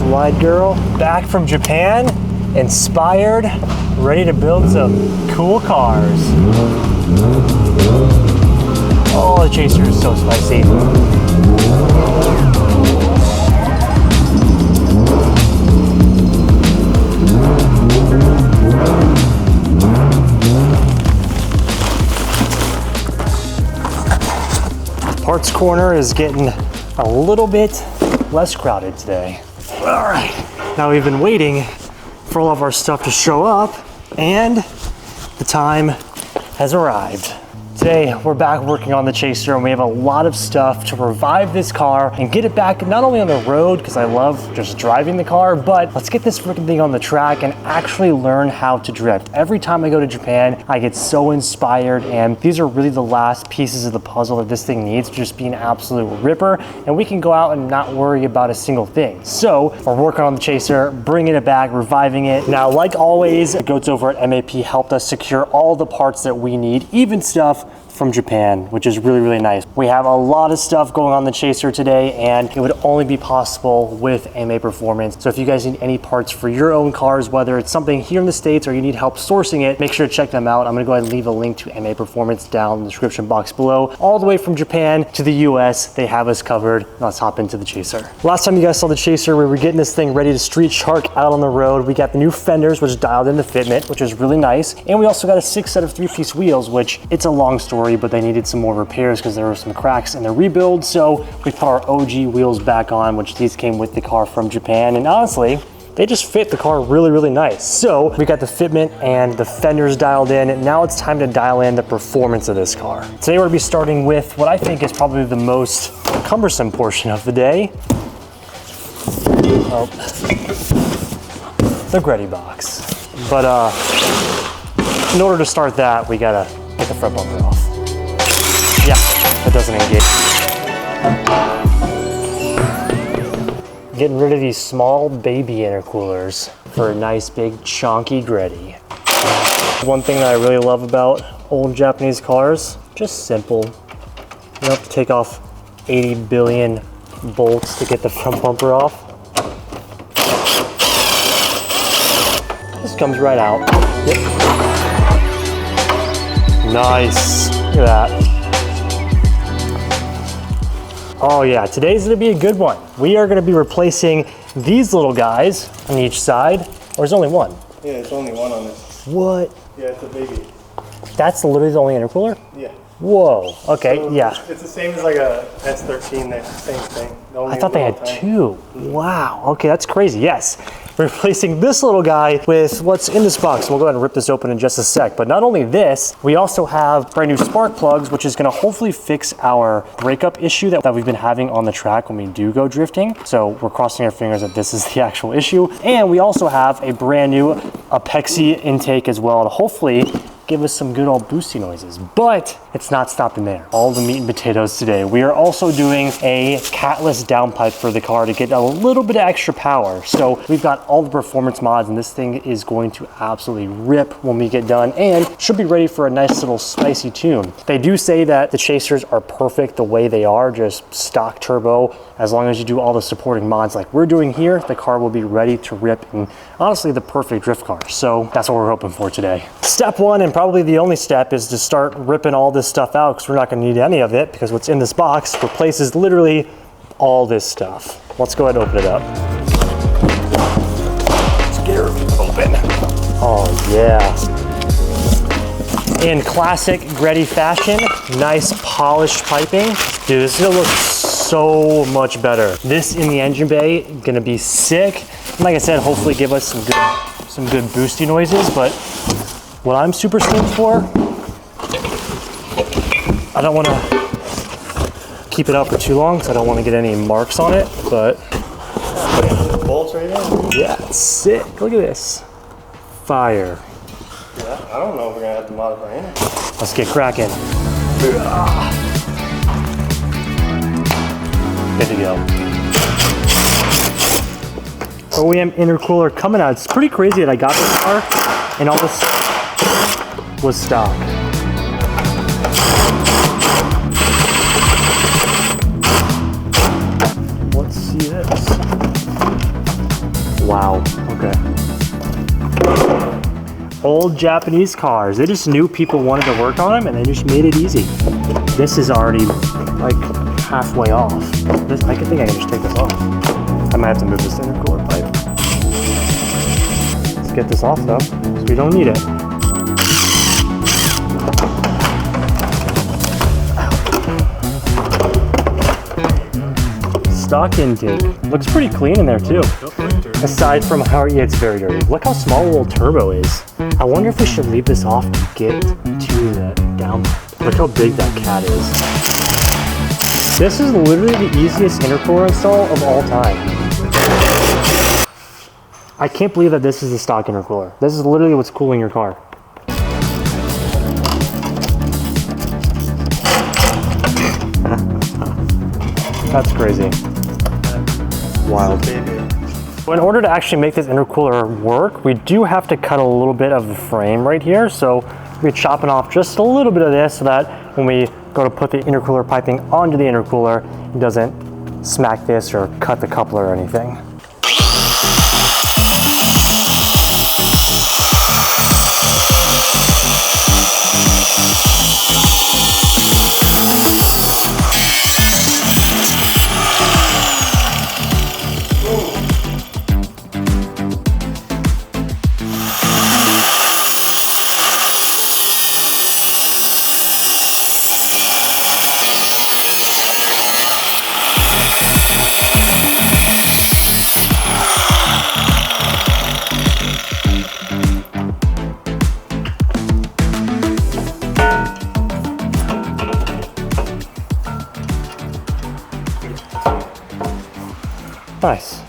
Wide girl, back from Japan, inspired, ready to build some cool cars. Oh, the Chaser is so spicy. Parts corner is getting a little bit less crowded today. All right, now we've been waiting for all of our stuff to show up, and the time has arrived. Today, we're back working on the Chaser, and we have a lot of stuff to revive this car and get it back not only on the road, because I love just driving the car, but let's get this freaking thing on the track and actually learn how to drift. Every time I go to Japan, I get so inspired, and these are really the last pieces of the puzzle that this thing needs to just be an absolute ripper, and we can go out and not worry about a single thing. So, we're working on the Chaser, bringing it back, reviving it. Now, like always, the goats over at MAP helped us secure all the parts that we need, even stuff from Japan, which is really, really nice. We have a lot of stuff going on the Chaser today, and it would only be possible with APR Performance. So if you guys need any parts for your own cars, whether it's something here in the States or you need help sourcing it, make sure to check them out. I'm gonna go ahead and leave a link to APR Performance down in the description box below. All the way from Japan to the US, they have us covered. Let's hop into the Chaser. Last time you guys saw the Chaser, we were getting this thing ready to street shark out on the road. We got the new fenders, which dialed in the fitment, which is really nice. And we also got a 6 set of 3-piece wheels, which it's a long story, but they needed some more repairs because there were some cracks in the rebuild. So we put our OG wheels back on, which these came with the car from Japan. And honestly, they just fit the car really, really nice. So we got the fitment and the fenders dialed in, and now it's time to dial in the performance of this car. Today we're gonna be starting with what I think is probably the most cumbersome portion of the day. Oh, the GReddy box. But in order to start that, we gotta get the front bumper off. Yeah, that doesn't engage. Getting rid of these small baby intercoolers for a nice big chunky GReddy. One thing that I really love about old Japanese cars, just simple. You don't have to take off 80 billion bolts to get the front bumper off. This comes right out. Yep. Nice, look at that. Oh yeah, today's gonna be a good one. We are gonna be replacing these little guys on each side, or is there only one? Yeah, it's only one on this. What? Yeah, it's a baby. That's literally the only intercooler? Yeah. Whoa, okay, So yeah. It's the same as like a S13, the same thing. I thought they had two. Wow, okay, that's crazy, yes. Replacing this little guy with what's in this box. We'll go ahead and rip this open in just a sec. But not only this, we also have brand new spark plugs, which is gonna hopefully fix our breakup issue that we've been having on the track when we do go drifting. So we're crossing our fingers that this is the actual issue. And we also have a brand new APEXi intake as well to hopefully give us some good old boosty noises. But it's not stopping there. All the meat and potatoes today. We are also doing a Catless downpipe for the car to get a little bit of extra power. So we've got all the performance mods, and this thing is going to absolutely rip when we get done, and should be ready for a nice little spicy tune. They do say that the Chasers are perfect the way they are, just stock turbo. As long as you do all the supporting mods like we're doing here, the car will be ready to rip, and honestly the perfect drift car. So that's what we're hoping for today. Step one, and probably the only step, is to start ripping all this stuff out, because we're not going to need any of it, because what's in this box replaces literally all this stuff. Let's go ahead and open it up. Let's get her open. Oh yeah. In classic GReddy fashion, nice polished piping. Dude, this is gonna look so much better. This in the engine bay, gonna be sick. And like I said, hopefully give us some good boosty noises, but what I'm super stoked for, I don't wanna keep it out for too long because I don't wanna get any marks on it, but. Bolts right there? Yeah, it's sick, look at this. Fire. Yeah, I don't know if we're gonna have to modify anything. Let's get cracking. Good to go. OEM intercooler coming out. It's pretty crazy that I got this car and all this was stock. Let's see this. Wow, okay. Old Japanese cars. They just knew people wanted to work on them and they just made it easy. This is already like halfway off. I think I can just take this off. I might have to move this intercooler pipe. Let's get this off though, because we don't need it. Stock intake. Looks pretty clean in there too. Aside from how, yeah, it's very dirty. Look how small a little turbo is. I wonder if we should leave this off to get to the downpipe. Look how big that cat is. This is literally the easiest intercooler install of all time. I can't believe that this is the stock intercooler. This is literally what's cooling your car. That's crazy. Wild. In order to actually make this intercooler work, we do have to cut a little bit of the frame right here. So we're chopping off just a little bit of this so that when we go to put the intercooler piping onto the intercooler, it doesn't smack this or cut the coupler or anything. Nice.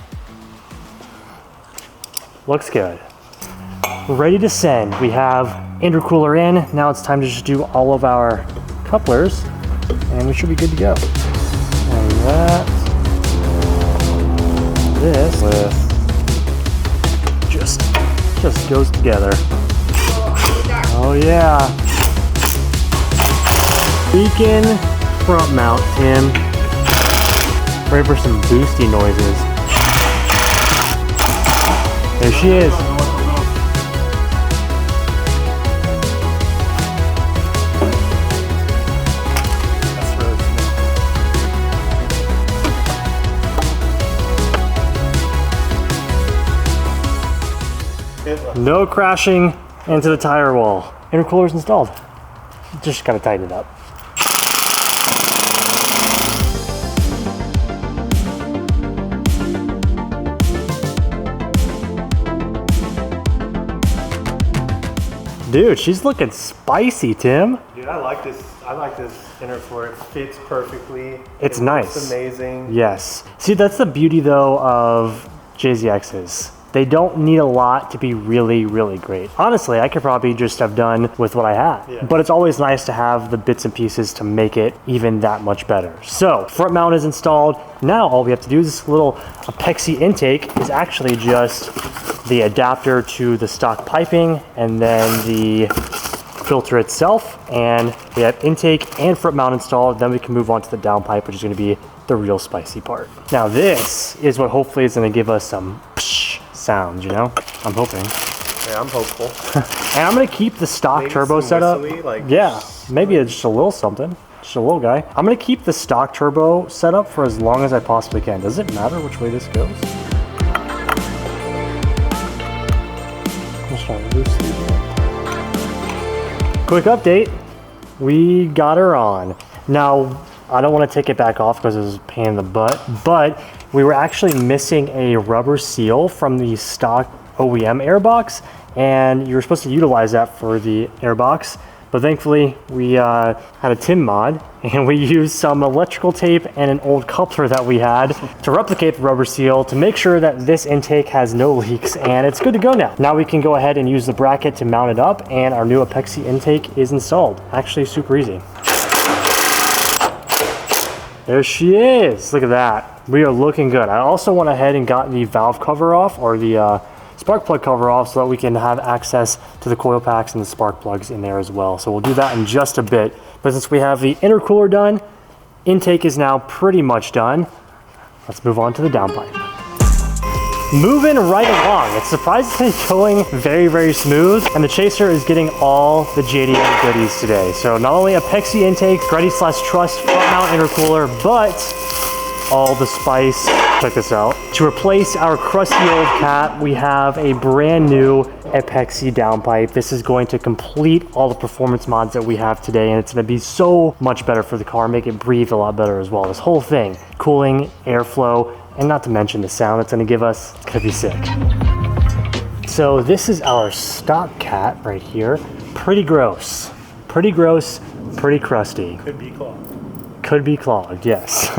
Looks good. We're ready to send. We have intercooler in. Now it's time to just do all of our couplers and we should be good to go. And that, this with just goes together. Oh yeah. Beacon front mount, Tim. Ready for some boosty noises. There she is. No crashing into the tire wall. Intercooler's installed. Just gotta tighten it up. Dude, she's looking spicy, Tim. Dude, I like this intercooler. It fits perfectly. It's nice. It's amazing. Yes. See, that's the beauty though of JZXs. They don't need a lot to be really, really great. Honestly, I could probably just have done with what I had. Yeah. But it's always nice to have the bits and pieces to make it even that much better. So, front mount is installed. Now all we have to do is this little APEXi intake is actually just the adapter to the stock piping and then the filter itself. And we have intake and front mount installed. Then we can move on to the downpipe, which is going to be the real spicy part. Now this is what hopefully is going to give us some sounds, you know? I'm hoping. Yeah, I'm hopeful. And I'm going to keep the stock maybe turbo setup. Like, yeah, maybe it's just a little something. Just a little guy. I'm going to keep the stock turbo setup for as long as I possibly can. Does it matter which way this goes? Quick update. We got her on. Now, I don't want to take it back off because it was a pain in the butt, but we were actually missing a rubber seal from the stock OEM airbox, and you were supposed to utilize that for the airbox. But thankfully, we had a Tim mod, and we used some electrical tape and an old coupler that we had to replicate the rubber seal to make sure that this intake has no leaks, and it's good to go now. Now we can go ahead and use the bracket to mount it up, and our new APEXi intake is installed. Actually, super easy. There she is. Look at that. We are looking good. I also went ahead and got the valve cover off, or the spark plug cover off, so that we can have access to the coil packs and the spark plugs in there as well. So we'll do that in just a bit. But since we have the intercooler done, intake is now pretty much done. Let's move on to the downpipe. moving right along. It's surprisingly going very, very smooth, and the Chaser is getting all the JDM goodies today. So not only APEXi intake, GReddy Trust front mount intercooler, but all the spice. Check this out. To replace our crusty old Cat, we have a brand new APEXi downpipe. This is going to complete all the performance mods that we have today, and it's going to be so much better for the car, make it breathe a lot better as well. This whole thing, cooling, airflow, and not to mention the sound it's going to give us, it's going to be sick. So this is our stock Cat right here. Pretty gross, pretty crusty. Could be clogged. Could be clogged, yes.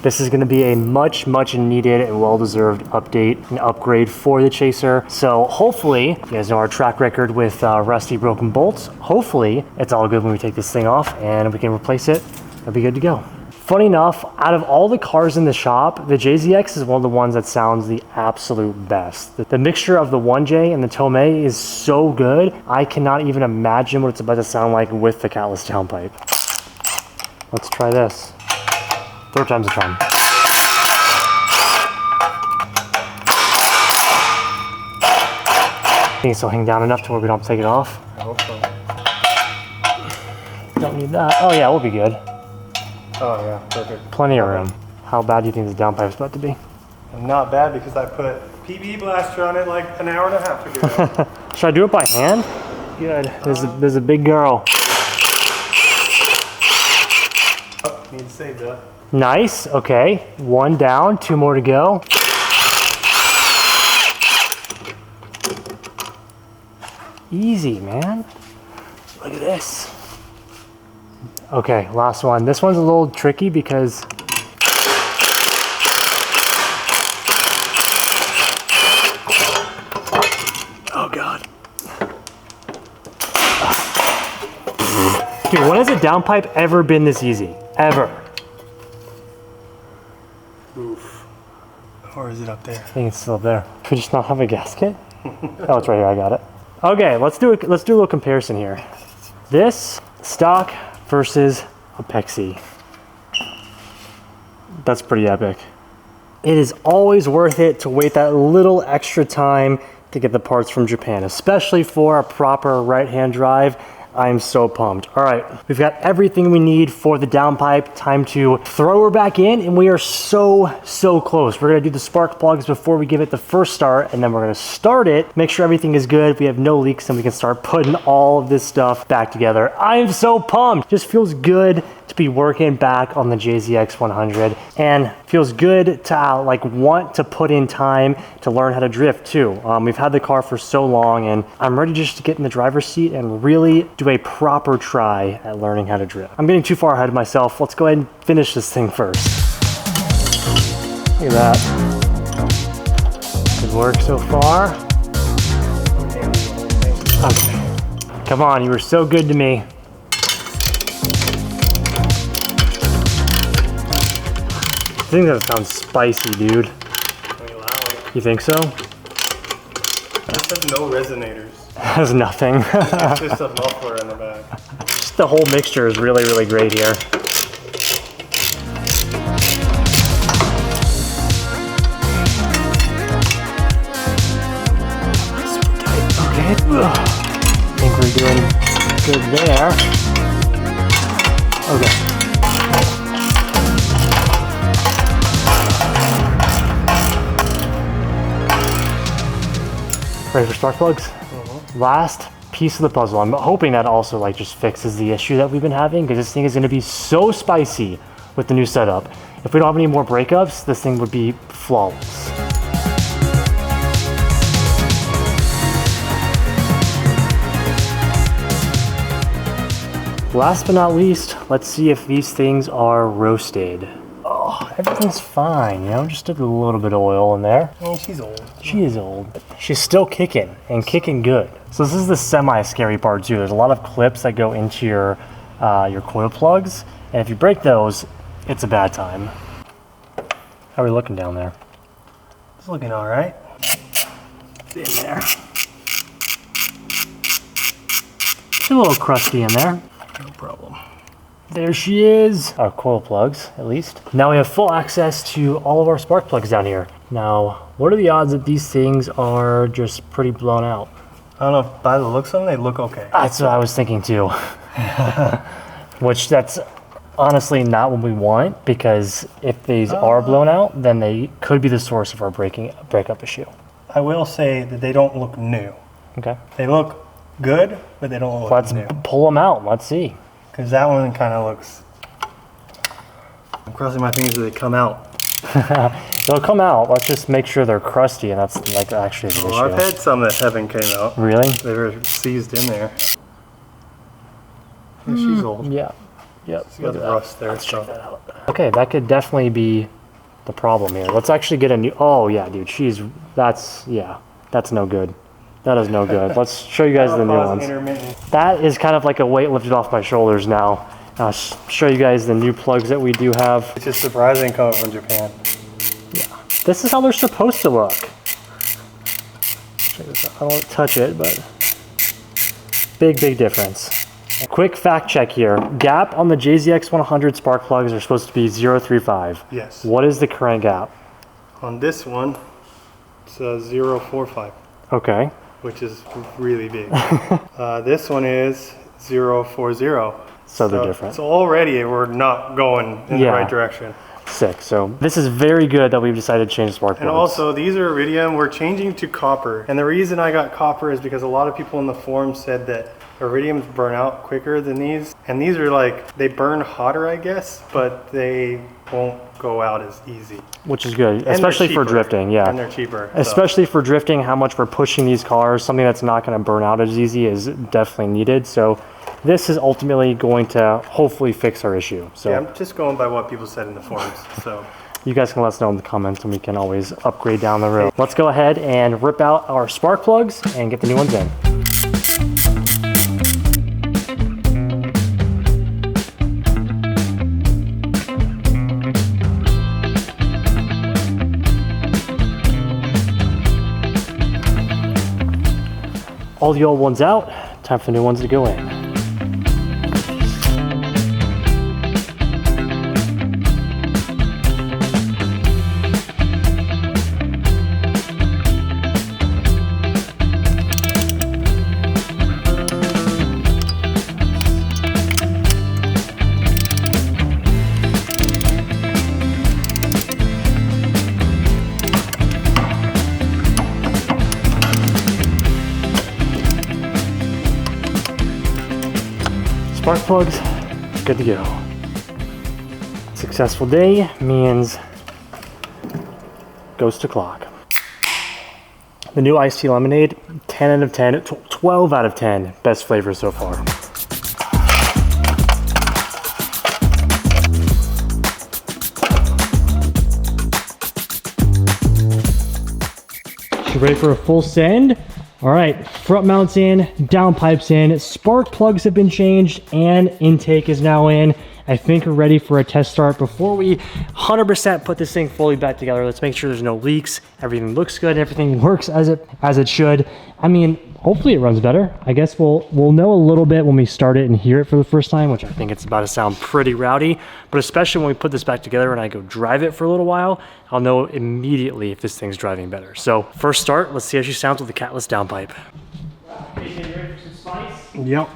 This is going to be a much needed and well-deserved update and upgrade for the Chaser. So hopefully, you guys know our track record with rusty broken bolts. Hopefully, it's all good when we take this thing off and we can replace it. It'll be good to go. Funny enough, out of all the cars in the shop, the JZX is one of the ones that sounds the absolute best. The mixture of the 1J and the Tomei is so good, I cannot even imagine what it's about to sound like with the Catless downpipe. Let's try this. Third time's a charm. I think it'll hang down enough to where we don't have to take it off. I hope so. Don't need that. Oh yeah, we'll be good. Oh yeah, perfect. Plenty of room. How bad do you think this downpipe is about to be? Not bad, because I put PB blaster on it like an hour and a half ago. Should I do it by hand? Good. There's a big girl. Oh, need to save that. Nice, okay. One down, two more to go. Easy, man. Look at this. Okay, last one. This one's a little tricky because oh God. Dude, when has a downpipe ever been this easy? Ever. Oof. Or is it up there? I think it's still up there. Could we just not have a gasket? Oh, it's right here, I got it. Okay, let's do a little comparison here. This stock versus APEXi. That's pretty epic. It is always worth it to wait that little extra time to get the parts from Japan, especially for a proper right-hand drive. I'm so pumped. All right, we've got everything we need for the downpipe. Time to throw her back in, and we are so close. We're gonna do the spark plugs before we give it the first start, and then we're gonna start it, make sure everything is good, we have no leaks, and we can start putting all of this stuff back together. I am so pumped. Just feels good to be working back on the JZX100, and feels good to want to put in time to learn how to drift too. We've had the car for so long, and I'm ready just to get in the driver's seat and really do a proper try at learning how to drift. I'm getting too far ahead of myself. Let's go ahead and finish this thing first. Look at that. Good work so far. Okay. Come on, you were so good to me. I think that sounds spicy, dude. Pretty loud. You think so? This has no resonators. Has nothing. It's just a muffler in the back. Just the whole mixture is really great here. Okay. I think we're doing good there. Okay. Ready for spark plugs? Last piece of the puzzle. I'm hoping that also just fixes the issue that we've been having, because this thing is going to be so spicy with the new setup. If we don't have any more breakups, this thing would be flawless. Last but not least, let's see if these things are roasted. Oh, everything's fine, you know, just a little bit of oil in there. Oh, she's old. She is old. She's still kicking, and kicking good. So this is the semi-scary part too. There's a lot of clips that go into your coil plugs, and if you break those, it's a bad time. How are we looking down there? It's looking all right. It's in there. It's a little crusty in there. No problem. There she is. Our coil plugs, at least. Now we have full access to all of our spark plugs down here. Now, what are the odds that these things are just pretty blown out? I don't know, by the looks of them, they look okay. That's what I was thinking too. Which that's honestly not what we want, because if these are blown out, then they could be the source of our breakup issue. I will say that they don't look new. Okay. They look good, but they don't look new. Let's pull them out. Let's see. Because that one kind of looks... I'm crossing my fingers that they come out. They'll come out. Let's just make sure they're crusty, and that's like actually the issue. I've had some that haven't came out. Really? They were seized in there. Yeah, she's old. Yeah. Yep. She's got the rust there. Let's check that out. Okay, that could definitely be the problem here. Let's actually get a new... Oh, yeah, dude. That's no good. That is no good. Let's show you guys the new ones. That is kind of like a weight lifted off my shoulders now. I'll show you guys the new plugs that we do have. It's just surprising coming from Japan. Yeah. This is how they're supposed to look. Check this out. I don't want to touch it, but big difference. Quick fact check here. Gap on the JZX100 spark plugs are supposed to be 0.35. Yes. What is the current gap? On this one, it's 0.45. Okay. Which is really big. This one is 0.40. So they're different. So already we're not going in the right direction. Sick. So this is very good that we've decided to change the spark plugs. And also, these are iridium. We're changing to copper. And the reason I got copper is because a lot of people in the forum said that iridiums burn out quicker than these. And these are like, they burn hotter, I guess, but they won't go out as easy. Which is good, especially for drifting, yeah. And they're cheaper. Especially for drifting, how much we're pushing these cars, something that's not going to burn out as easy is definitely needed. So this is ultimately going to hopefully fix our issue. So yeah, I'm just going by what people said in the forums. So you guys can let us know in the comments and we can always upgrade down the road. Let's go ahead and rip out our spark plugs and get the new ones in. All the old ones out, time for new ones to go in. Spark plugs, good to go. Successful day means goes to clock. The new iced tea lemonade, 10 out of 10, 12 out of 10, best flavor so far. You ready for a full send? All right, front mounts in, downpipes in, spark plugs have been changed, and intake is now in. I think we're ready for a test start. Before we 100% put this thing fully back together, let's make sure there's no leaks, everything looks good, everything works as it should. I mean, hopefully it runs better. I guess we'll know a little bit when we start it and hear it for the first time, which I think it's about to sound pretty rowdy, but especially when we put this back together and I go drive it for a little while, I'll know immediately if this thing's driving better. So first start, let's see how she sounds with the Catless downpipe. You ready for some spice? Yep.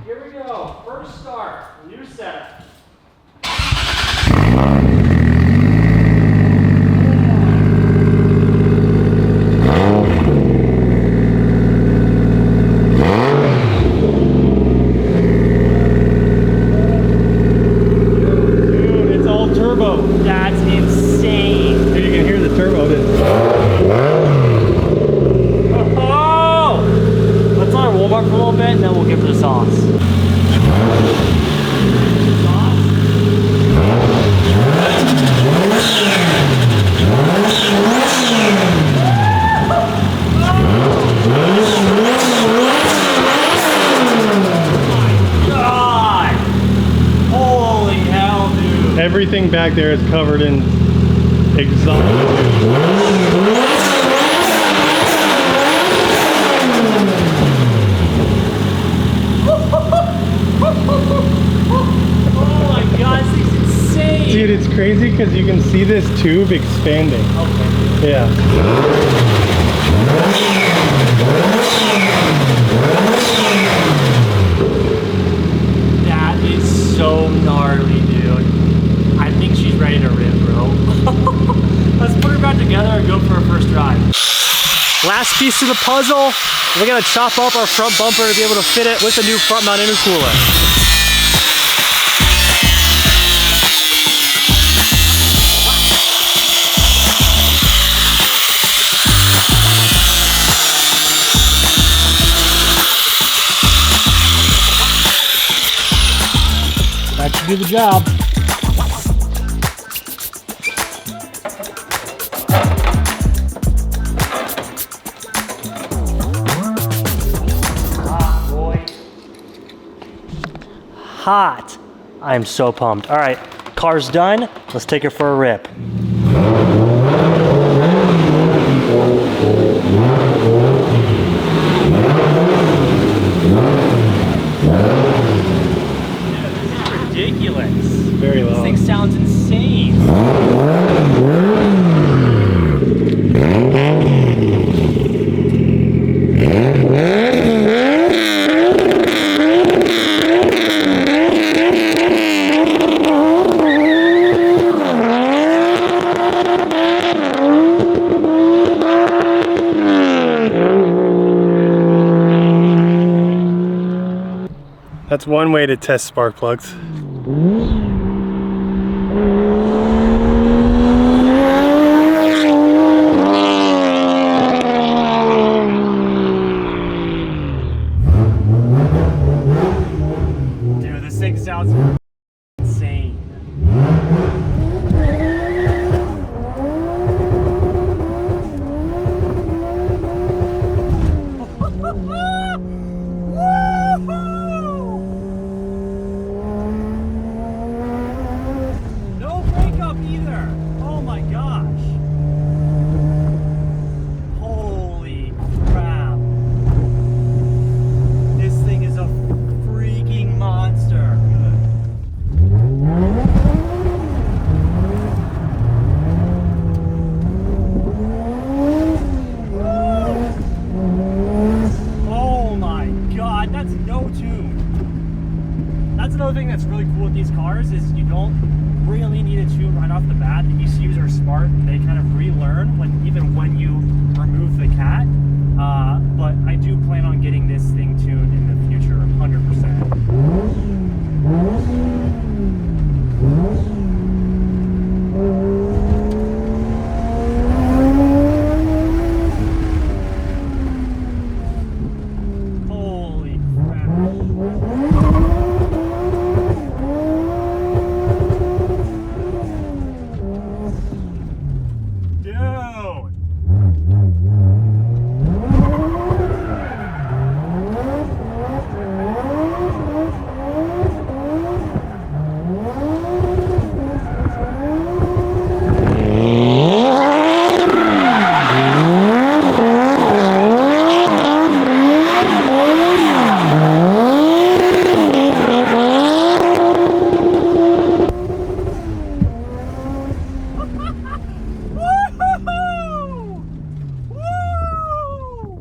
Here we go, first start, new setup. Everything back there is covered in exhaust. Oh my god, this is insane! Dude, it's crazy because you can see this tube expanding. Okay. Yeah. That is so gnarly, dude. I think she's ready to rip, bro. Let's put her back together and go for our first drive. Last piece of the puzzle, we're gonna chop up our front bumper to be able to fit it with the new front mount intercooler. That should do the job. Hot, boy. Hot. I am so pumped. All right, car's done. Let's take her for a rip. Ridiculous. Very low. This thing sounds insane. That's one way to test spark plugs. Dude, this thing sounds insane. No breakup either. Oh my gosh. Holy crap. This thing is a freaking monster. Oh my god, that's no tune. That's another thing that's really cool with these cars is you don't really need a tune right off the bat. The ECUs are smart and they kind of relearn even when you remove the cat. But I do plan on getting this thing tuned in the future, 100%. Holy crap. Dude.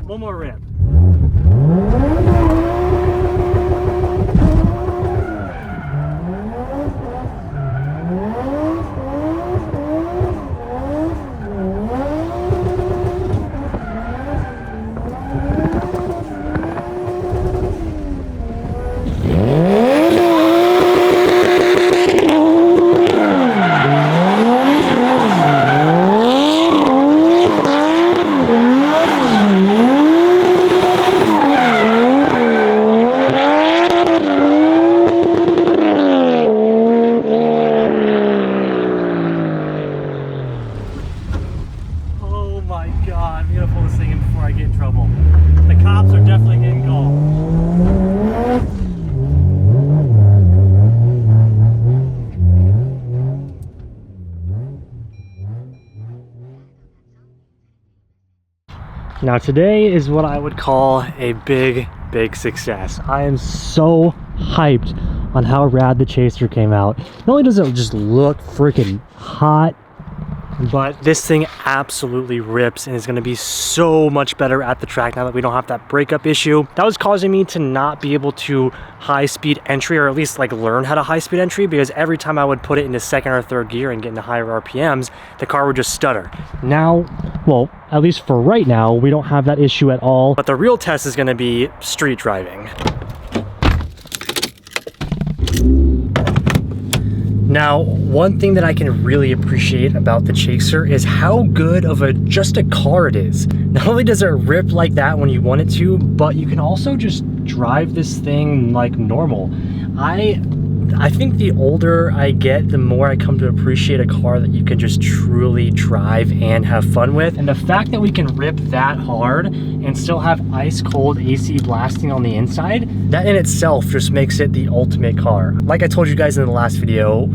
One more rip. Oh my god, I'm gonna pull this thing in before I get in trouble. The cops are definitely getting called. Now today is what I would call a big success. I am so hyped on how rad the Chaser came out. Not only does it just look freaking hot, but this thing absolutely rips and is going to be so much better at the track now that we don't have that breakup issue. That was causing me to not be able to high-speed entry, or at least like learn how to high-speed entry, because every time I would put it into second or third gear and get into higher RPMs, the car would just stutter. Now, well, at least for right now, we don't have that issue at all. But the real test is going to be street driving. Now, one thing that I can really appreciate about the Chaser is how good of just a car it is. Not only does it rip like that when you want it to, but you can also just drive this thing like normal. I think the older I get, the more I come to appreciate a car that you can just truly drive and have fun with. And the fact that we can rip that hard and still have ice cold AC blasting on the inside, that in itself just makes it the ultimate car. Like I told you guys in the last video,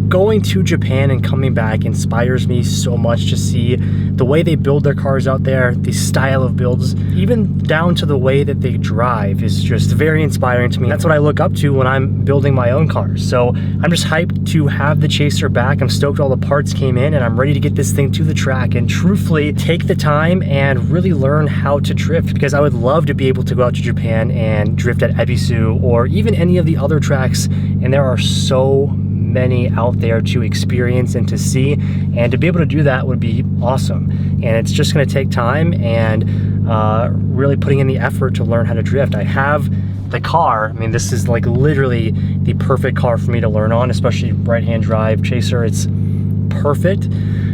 going to Japan and coming back inspires me so much to see the way they build their cars out there, the style of builds, even down to the way that they drive is just very inspiring to me. That's what I look up to when I'm building my own cars. So I'm just hyped to have the Chaser back. I'm stoked all the parts came in and I'm ready to get this thing to the track and truthfully take the time and really learn how to drift, because I would love to be able to go out to Japan and drift at APEXi or even any of the other tracks, and there are so many out there to experience and to see, and to be able to do that would be awesome. And it's just going to take time and really putting in the effort to learn how to drift. I have the car. I mean, this is like literally the perfect car for me to learn on, especially right-hand drive Chaser. It's perfect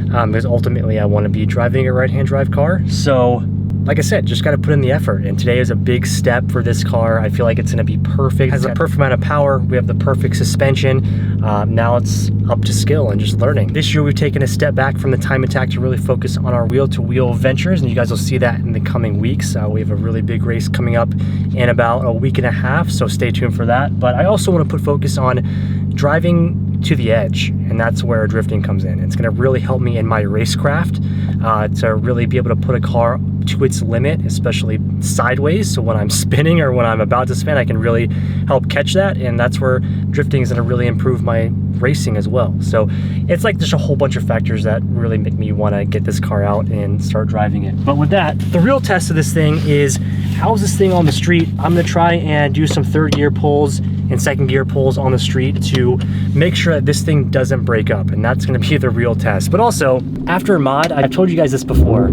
because ultimately I want to be driving a right-hand drive car. So like I said, just got to put in the effort, and today is a big step for this car. I feel like it's going to be perfect. It has the perfect amount of power. We have the perfect suspension. Now it's up to skill and just learning. This year we've taken a step back from the time attack to really focus on our wheel-to-wheel ventures, and you guys will see that in the coming weeks. We have a really big race coming up in about a week and a half, so stay tuned for that. But I also want to put focus on driving to the edge, and that's where drifting comes in. It's going to really help me in my racecraft to really be able to put a car to its limit, especially sideways. So when I'm spinning or when I'm about to spin, I can really help catch that, and that's where drifting is going to really improve my racing as well. So it's like there's a whole bunch of factors that really make me want to get this car out and start driving it. But with that, the real test of this thing is, how's this thing on the street? I'm going to try and do some third gear pulls and second gear pulls on the street to make sure that this thing doesn't break up, and that's going to be the real test. But also, after a mod, I've told you guys this before,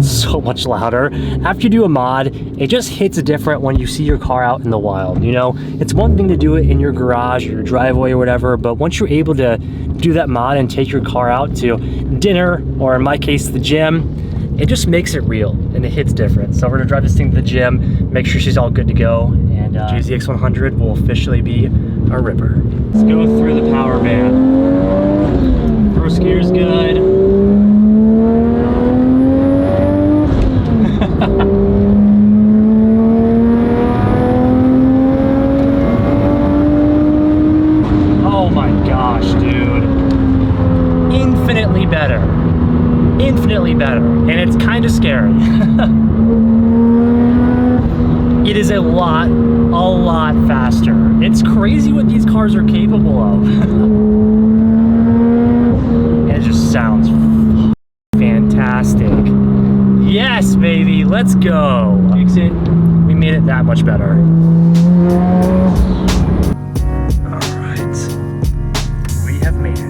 so much louder. After you do a mod, it just hits different when you see your car out in the wild. You know, it's one thing to do it in your garage or your driveway or whatever, but once you're able to do that mod and take your car out to dinner, or in my case, the gym, it just makes it real and it hits different. So we're gonna drive this thing to the gym, make sure she's all good to go, and JZX100 will officially be our ripper. Let's go through the power band. First gear's good. Oh my gosh, dude. Infinitely better. Infinitely better, and it's kind of scary. It is a lot faster. It's crazy what these cars are capable of. It just sounds fantastic. Yes, baby, let's go. Fix it. We made it that much better. All right, we have made it.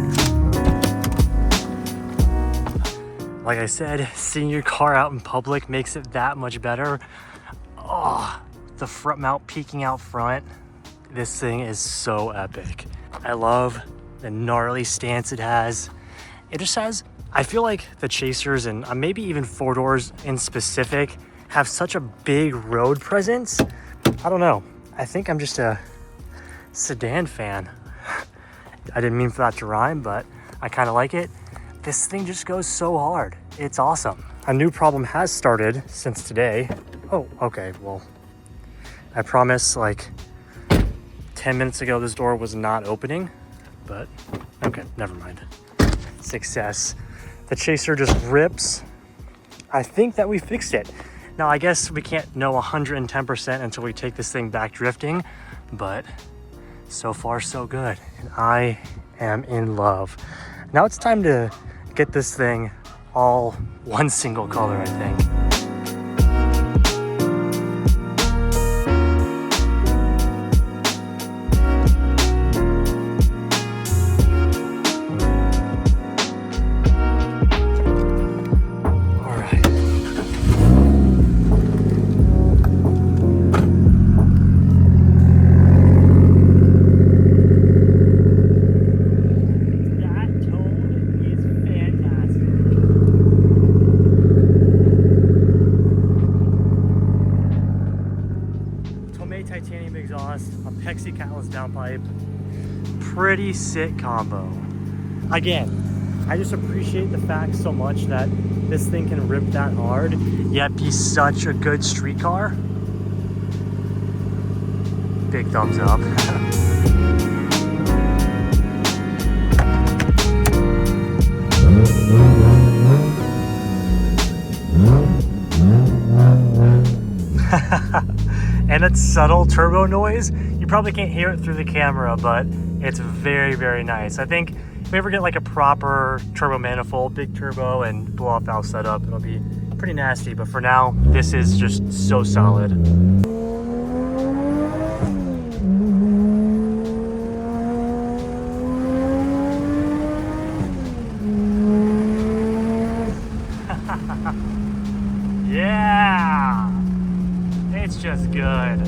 Like I said, seeing your car out in public makes it that much better. Oh, the front mount peeking out front. This thing is so epic. I love the gnarly stance it has. It just has, I feel like the Chasers and maybe even four doors in specific have such a big road presence. I don't know. I think I'm just a sedan fan. I didn't mean for that to rhyme, but I kind of like it. This thing just goes so hard. It's awesome. A new problem has started since today. Oh, okay, well, I promise like 10 minutes ago this door was not opening, but okay, never mind. Success. The Chaser just rips. I think that we fixed it. Now, I guess we can't know 110% until we take this thing back drifting, but so far so good. And I am in love. Now it's time to get this thing all one single color, I think. Titanium exhaust, APEXi Catless downpipe, pretty sick combo. Again, I just appreciate the fact so much that this thing can rip that hard, yet be such a good street car. Big thumbs up. And that subtle turbo noise, you probably can't hear it through the camera, but it's very, very nice. I think if we ever get like a proper turbo manifold, big turbo and blow off valve setup, it'll be pretty nasty. But for now, this is just so solid. Yeah! It's just good.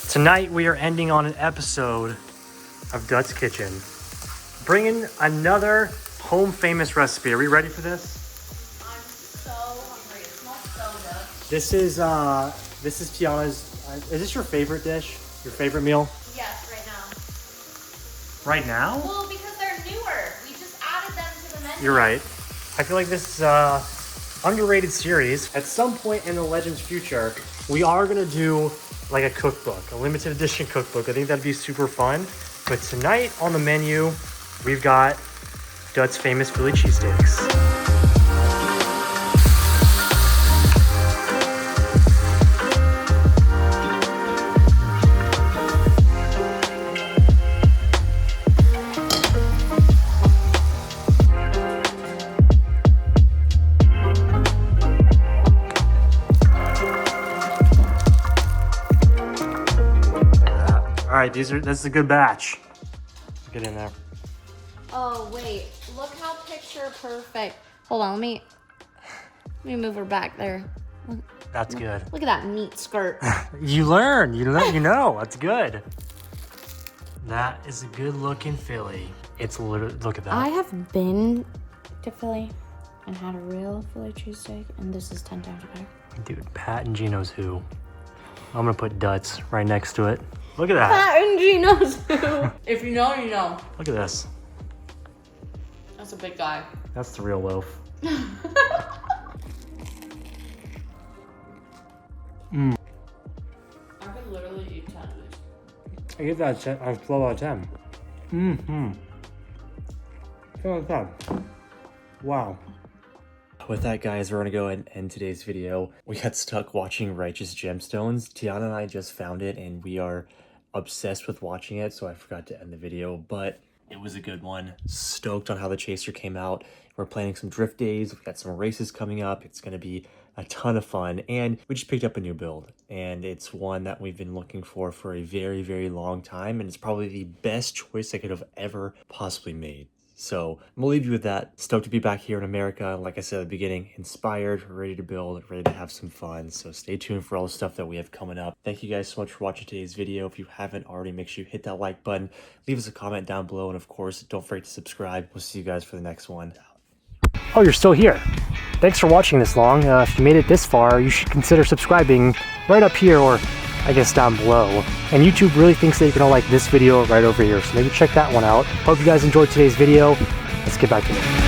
Tonight we are ending on an episode of Dut's Kitchen, bringing another home famous recipe. Are we ready for this? I'm so hungry. It smells so good. This is Tiana's. Is this your favorite dish? Your favorite meal? Yes, right now. Right now? Well, because they're newer. We just added them to the menu. You're right. I feel like this is underrated series. At some point in the Legends future, we are gonna do like a cookbook, a limited edition cookbook. I think that'd be super fun. But tonight on the menu, we've got Dut's famous Philly cheesesteaks. All right, this is a good batch. Get in there. Oh, wait. Look how picture perfect. Hold on, let me move her back there. That's good. Look at that neat skirt. You learn, you know, that's good. That is a good looking Philly. It's literally, look at that. I have been to Philly and had a real Philly cheesesteak, and this is 10 times better. Dude, Pat and Gino's who? I'm gonna put Dut's right next to it. Look at that. Pat and Gino's who? If you know, you know. Look at this. That's a big guy. That's the real loaf. I could literally eat 10 of these. I give that a 12 out of 10. Mm-hmm. 12 out of 10. Wow. With that, guys, we're gonna go ahead and end today's video. We got stuck watching Righteous Gemstones. Tiana and I just found it and we are obsessed with watching it, so I forgot to end the video, but it was a good one. Stoked on how the Chaser came out. We're planning some drift days. We've got some races coming up. It's gonna be a ton of fun, and we just picked up a new build, and it's one that we've been looking for a very, very long time, and it's probably the best choice I could have ever possibly made. So I'm gonna leave you with that. Stoked to be back here in America. Like I said at the beginning, inspired, ready to build, ready to have some fun. So stay tuned for all the stuff that we have coming up. Thank you guys so much for watching today's video. If you haven't already, make sure you hit that like button, leave us a comment down below, and of course, don't forget to subscribe. We'll see you guys for the next one. Oh, you're still here. Thanks for watching this long. If you made it this far, you should consider subscribing right up here, or I guess down below. And YouTube really thinks that you're gonna like this video right over here, so maybe check that one out. Hope you guys enjoyed today's video. Let's get back to it.